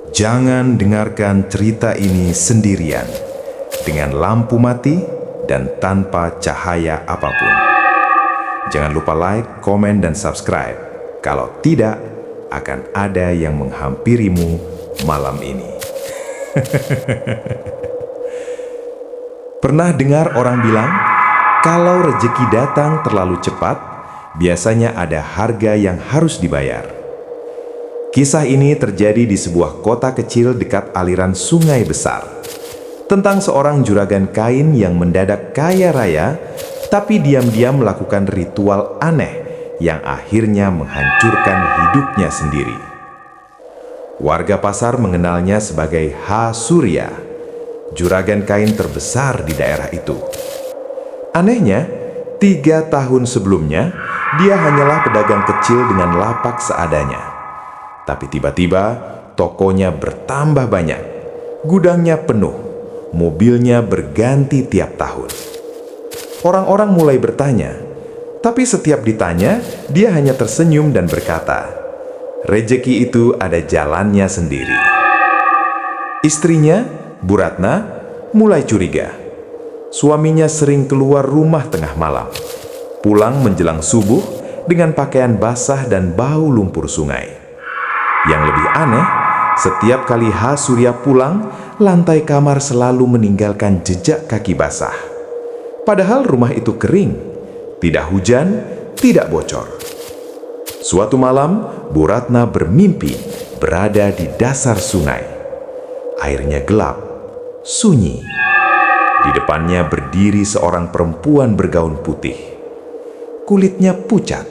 Jangan dengarkan cerita ini sendirian, dengan lampu mati dan tanpa cahaya apapun. Jangan lupa like, komen, dan subscribe. Kalau tidak, akan ada yang menghampirimu malam ini. Pernah dengar orang bilang, kalau rezeki datang terlalu cepat, biasanya ada harga yang harus dibayar. Kisah ini terjadi di sebuah kota kecil dekat aliran sungai besar. Tentang seorang juragan kain yang mendadak kaya raya, tapi diam-diam melakukan ritual aneh yang akhirnya menghancurkan hidupnya sendiri. Warga pasar mengenalnya sebagai Surya, juragan kain terbesar di daerah itu. Anehnya, 3 tahun sebelumnya, dia hanyalah pedagang kecil dengan lapak seadanya. Tapi tiba-tiba, tokonya bertambah banyak, gudangnya penuh, mobilnya berganti tiap tahun. Orang-orang mulai bertanya, tapi setiap ditanya, dia hanya tersenyum dan berkata, "Rezeki itu ada jalannya sendiri." Istrinya, Bu Ratna, mulai curiga. Suaminya sering keluar rumah tengah malam, pulang menjelang subuh dengan pakaian basah dan bau lumpur sungai. Yang lebih aneh, setiap kali Surya pulang, lantai kamar selalu meninggalkan jejak kaki basah. Padahal rumah itu kering, tidak hujan, tidak bocor. Suatu malam, Bu Ratna bermimpi berada di dasar sungai. Airnya gelap, sunyi. Di depannya berdiri seorang perempuan bergaun putih. Kulitnya pucat,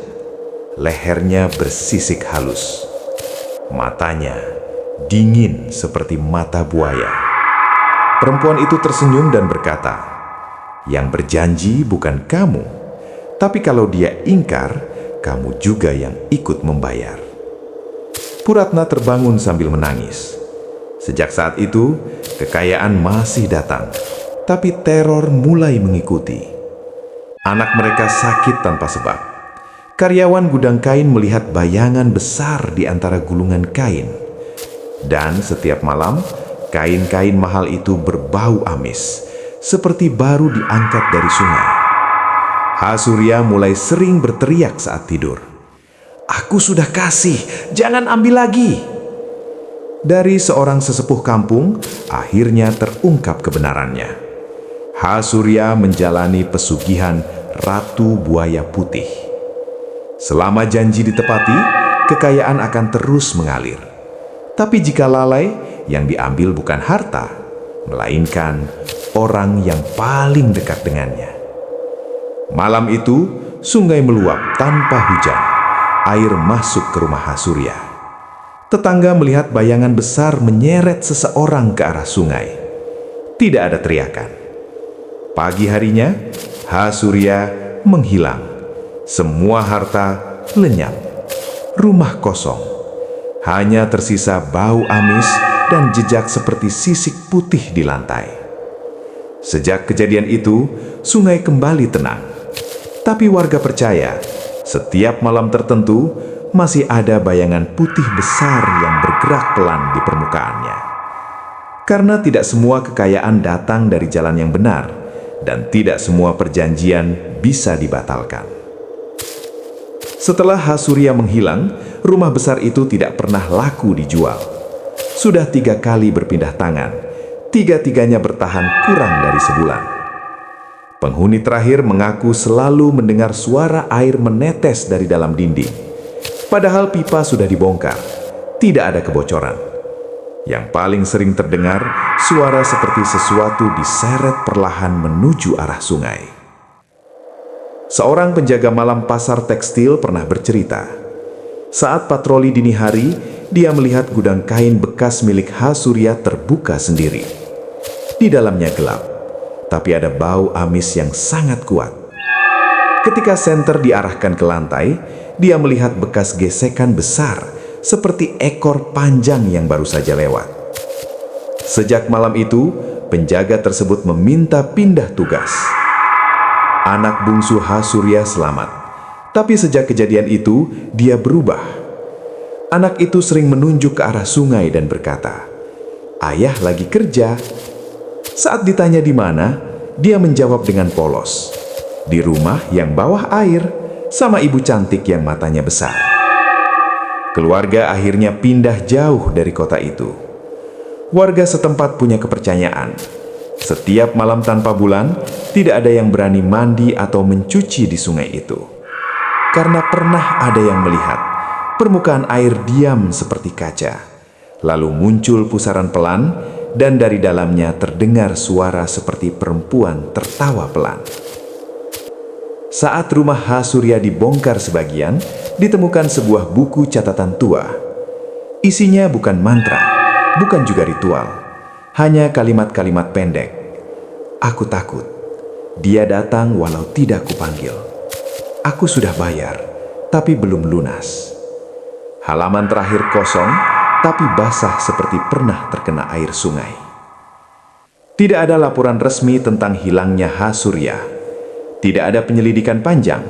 lehernya bersisik halus. Matanya dingin seperti mata buaya. Perempuan itu tersenyum dan berkata, "Yang berjanji bukan kamu, tapi kalau dia ingkar, kamu juga yang ikut membayar." Bu Ratna terbangun sambil menangis. Sejak saat itu, kekayaan masih datang, tapi teror mulai mengikuti. Anak mereka sakit tanpa sebab. Karyawan gudang kain melihat bayangan besar di antara gulungan kain. Dan setiap malam, kain-kain mahal itu berbau amis, seperti baru diangkat dari sungai. Surya mulai sering berteriak saat tidur, "Aku sudah kasih, jangan ambil lagi." Dari seorang sesepuh kampung, akhirnya terungkap kebenarannya. Surya menjalani pesugihan Ratu Buaya Putih. Selama janji ditepati, kekayaan akan terus mengalir. Tapi jika lalai, yang diambil bukan harta, melainkan orang yang paling dekat dengannya. Malam itu, sungai meluap tanpa hujan. Air masuk ke rumah Surya. Tetangga melihat bayangan besar menyeret seseorang ke arah sungai. Tidak ada teriakan. Pagi harinya, Surya menghilang. Semua harta lenyap, rumah kosong. Hanya tersisa bau amis dan jejak seperti sisik putih di lantai. Sejak kejadian itu, sungai kembali tenang. Tapi warga percaya, setiap malam tertentu masih ada bayangan putih besar yang bergerak pelan di permukaannya. Karena tidak semua kekayaan datang dari jalan yang benar, dan tidak semua perjanjian bisa dibatalkan. Setelah Surya menghilang, rumah besar itu tidak pernah laku dijual. Sudah 3 kali berpindah tangan, 3-tiganya bertahan kurang dari sebulan. Penghuni terakhir mengaku selalu mendengar suara air menetes dari dalam dinding. Padahal pipa sudah dibongkar, tidak ada kebocoran. Yang paling sering terdengar, suara seperti sesuatu diseret perlahan menuju arah sungai. Seorang penjaga malam pasar tekstil pernah bercerita, saat patroli dini hari, dia melihat gudang kain bekas milik Surya terbuka sendiri. Di dalamnya gelap, tapi ada bau amis yang sangat kuat. Ketika senter diarahkan ke lantai, dia melihat bekas gesekan besar, seperti ekor panjang yang baru saja lewat. Sejak malam itu, penjaga tersebut meminta pindah tugas. Anak bungsu Surya selamat, tapi sejak kejadian itu, dia berubah. Anak itu sering menunjuk ke arah sungai dan berkata, "Ayah lagi kerja." Saat ditanya di mana, dia menjawab dengan polos, "Di rumah yang bawah air, sama ibu cantik yang matanya besar." Keluarga akhirnya pindah jauh dari kota itu. Warga setempat punya kepercayaan. Setiap malam tanpa bulan, tidak ada yang berani mandi atau mencuci di sungai itu. Karena pernah ada yang melihat permukaan air diam seperti kaca. Lalu muncul pusaran pelan, dan dari dalamnya terdengar suara seperti perempuan tertawa pelan. Saat rumah H. Surya dibongkar sebagian, ditemukan sebuah buku catatan tua. Isinya bukan mantra, bukan juga ritual, hanya kalimat-kalimat pendek. "Aku takut. Dia datang walau tidak kupanggil. Aku sudah bayar, tapi belum lunas." Halaman terakhir kosong, tapi basah seperti pernah terkena air sungai. Tidak ada laporan resmi tentang hilangnya H. Surya. Tidak ada penyelidikan panjang.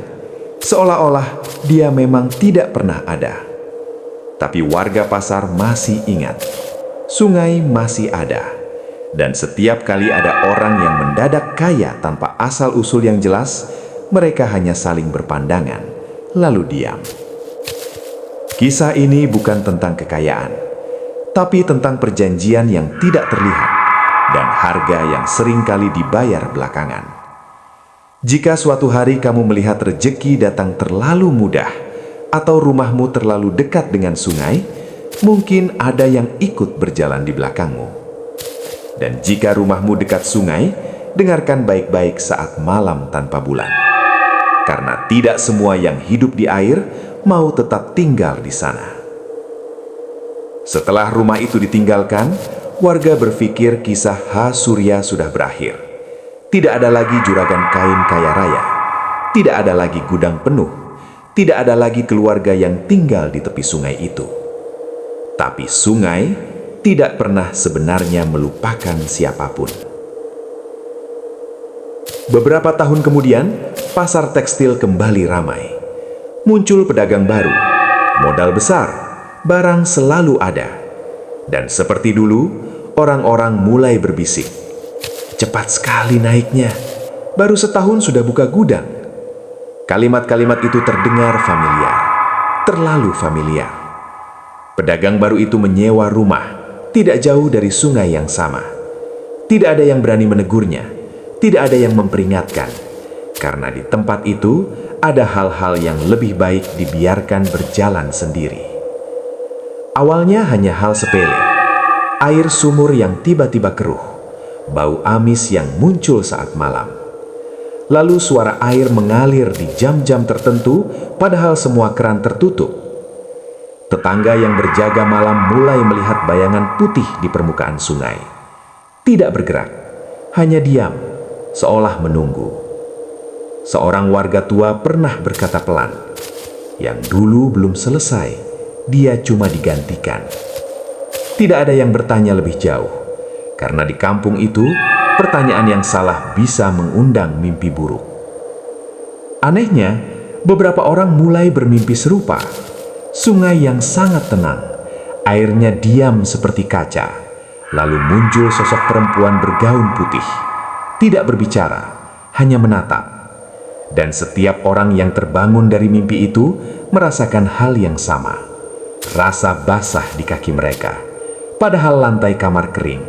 Seolah-olah dia memang tidak pernah ada. Tapi warga pasar masih ingat. Sungai masih ada. Dan setiap kali ada orang yang mendadak kaya tanpa asal-usul yang jelas, mereka hanya saling berpandangan, lalu diam. Kisah ini bukan tentang kekayaan, tapi tentang perjanjian yang tidak terlihat dan harga yang seringkali dibayar belakangan. Jika suatu hari kamu melihat rejeki datang terlalu mudah atau rumahmu terlalu dekat dengan sungai, mungkin ada yang ikut berjalan di belakangmu. Dan jika rumahmu dekat sungai, dengarkan baik-baik saat malam tanpa bulan. Karena tidak semua yang hidup di air mau tetap tinggal di sana. Setelah rumah itu ditinggalkan, warga berpikir kisah H. Surya sudah berakhir. Tidak ada lagi juragan kain kaya raya. Tidak ada lagi gudang penuh. Tidak ada lagi keluarga yang tinggal di tepi sungai itu. Tapi sungai tidak pernah sebenarnya melupakan siapapun. Beberapa tahun kemudian, pasar tekstil kembali ramai. Muncul pedagang baru, modal besar, barang selalu ada. Dan seperti dulu, orang-orang mulai berbisik. "Cepat sekali naiknya, baru setahun sudah buka gudang." Kalimat-kalimat itu terdengar familiar, terlalu familiar. Pedagang baru itu menyewa rumah, tidak jauh dari sungai yang sama. Tidak ada yang berani menegurnya, tidak ada yang memperingatkan, karena di tempat itu ada hal-hal yang lebih baik dibiarkan berjalan sendiri. Awalnya hanya hal sepele, air sumur yang tiba-tiba keruh, bau amis yang muncul saat malam. Lalu suara air mengalir di jam-jam tertentu, padahal semua keran tertutup. Tetangga yang berjaga malam mulai melihat bayangan putih di permukaan sungai. Tidak bergerak, hanya diam, seolah menunggu. Seorang warga tua pernah berkata pelan, "Yang dulu belum selesai, dia cuma digantikan." Tidak ada yang bertanya lebih jauh, karena di kampung itu, pertanyaan yang salah bisa mengundang mimpi buruk. Anehnya, beberapa orang mulai bermimpi serupa. Sungai yang sangat tenang, airnya diam seperti kaca. Lalu muncul sosok perempuan bergaun putih. Tidak berbicara, hanya menatap. Dan setiap orang yang terbangun dari mimpi itu merasakan hal yang sama. Rasa basah di kaki mereka, padahal lantai kamar kering.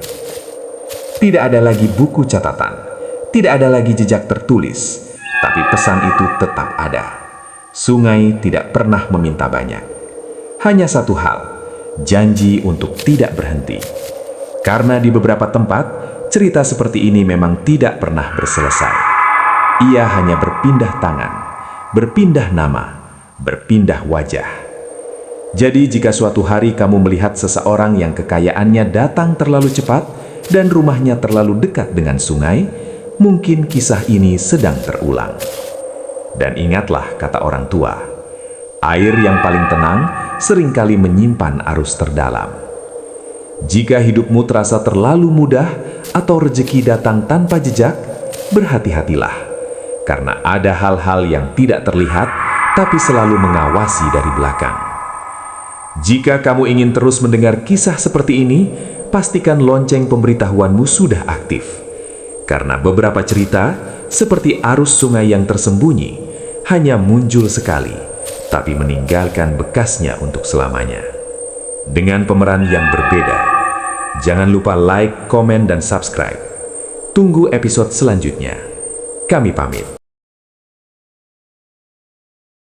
Tidak ada lagi buku catatan, tidak ada lagi jejak tertulis, tapi pesan itu tetap ada. Sungai tidak pernah meminta banyak. Hanya satu hal, janji untuk tidak berhenti. Karena di beberapa tempat, cerita seperti ini memang tidak pernah berselesai. Ia hanya berpindah tangan, berpindah nama, berpindah wajah. Jadi jika suatu hari kamu melihat seseorang yang kekayaannya datang terlalu cepat dan rumahnya terlalu dekat dengan sungai, mungkin kisah ini sedang terulang. Dan ingatlah kata orang tua, air yang paling tenang seringkali menyimpan arus terdalam. Jika hidupmu terasa terlalu mudah atau rezeki datang tanpa jejak, berhati-hatilah, karena ada hal-hal yang tidak terlihat tapi selalu mengawasi dari belakang. Jika kamu ingin terus mendengar kisah seperti ini, pastikan lonceng pemberitahuanmu sudah aktif. Karena beberapa cerita, seperti arus sungai yang tersembunyi, hanya muncul sekali, tapi meninggalkan bekasnya untuk selamanya. Dengan pemeran yang berbeda. Jangan lupa like, komen, dan subscribe. Tunggu episode selanjutnya. Kami pamit.